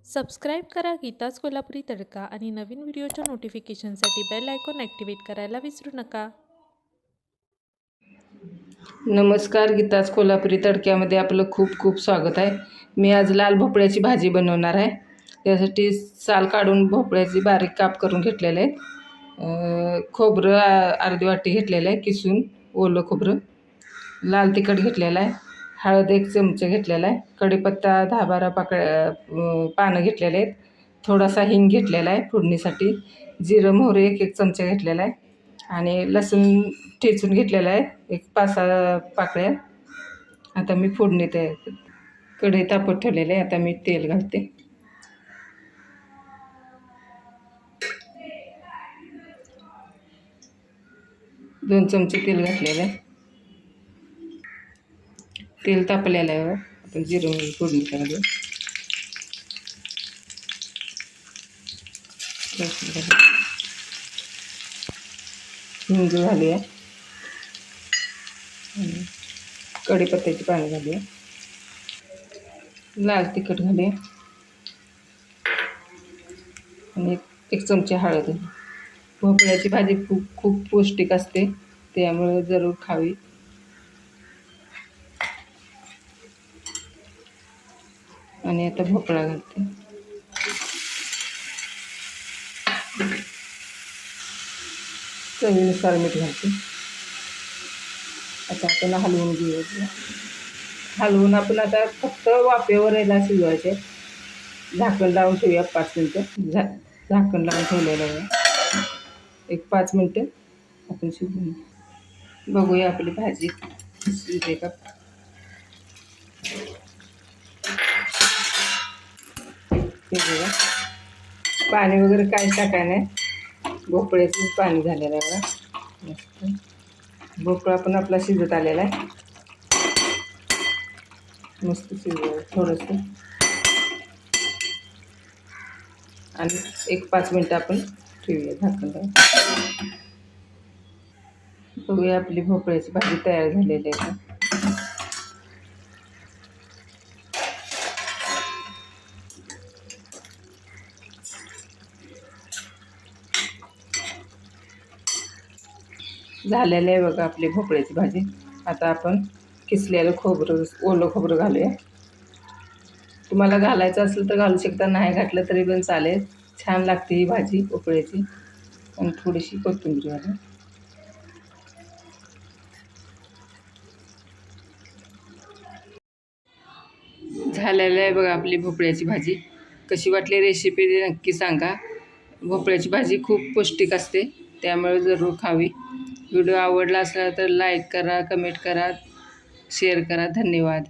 Subscribe करा गीताच कोल्हापुरी तडका आणि नवीन व्हिडिओच्या नोटिफिकेशनसाठी बेल आयकॉन ॲक्टिवेट करायला विसरू नका. नमस्कार, गीताच कोल्हापुरी तडक्यामध्ये आपलं खूप खूप स्वागत आहे. मी आज लाल भोपळ्याची भाजी बनवणार आहे. त्यासाठी साल काढून भोपळ्याची बारीक काप करून घेतलेले आहेत. खोबरं अर्धी वाटी घेतलेलं आहे किसून, ओलं खोबरं. लाल तिखट घेतलेलं आहे. हळद 1 चमचा घेतलेला आहे. कढीपत्ता 10-12 पानं घेतलेले आहेत. थोडासा हिंग घेतलेला आहे फोडणीसाठी. जिरं मोहरी 1 चमचा घेतलेला आहे. आणि लसूण ठेचून घेतलेला आहे 1 5-6 पाकळ्या. आता मी फोडणीत कढई तापत ठेवलेलं आहे. आता मी तेल घालते. दोन चमचे तेल घातलेलं आहे. तेल तापलेलं आहे. आपण जिरं मोहरी फोडणी करायला. हिंग झाली आहे. कढीपत्त्याची पानं झाली आहे. लाल तिखट घाले आणि 1 चमचा हळद. भोपळ्याची भाजी खूप खूप पौष्टिक असते, त्यामुळे जरूर खावी. आणि आता भोपळा घालते. चवीनुसार मीठ घालते. आता आपण हलवून घेऊया. हलवून आपण आता फक्त वाफेवर याला शिजवायचे. झाकण लावून ठेवूया 5 मिनटं. झाकण लावून ठेवलेलं आहे. 1-5 मिनटं आपण शिजवून बघूया आपली भाजी शिजते का. पाणी वगैरे काहीच टाकाय नाही, भोपळ्याचं पाणी झालेलं आहे बघा. मस्त भोपळा पण आपला शिजत आलेला आहे. मस्त शिजलं थोडंसं. आणि 1-5 मिनटं आपण ठेवूया झाकण लावून. बघूया आपली भोपळ्याची भाजी तयार झालेली आहे. झालेलं आहे बघा आपली भोपळ्याची भाजी. आता आपण किसलेलं खोबरं, ओलं खोबरं घालूया. तुम्हाला घालायचं असेल तर घालू शकता, नाही घातलं तरी पण चालेल. छान लागते ही भाजी भोपळ्याची. आणि थोडीशी कोथिंबीर घालू. झालेलं आहे बघा आपली भोपळ्याची भाजी. कशी वाटली रेसिपी नक्की सांगा. भोपळ्याची भाजी खूप पौष्टिक असते, त्यामुळे जरूर खावी. व्हिडिओ आवडला असला तर लाईक करा, कमेंट करा, शेअर करा. धन्यवाद.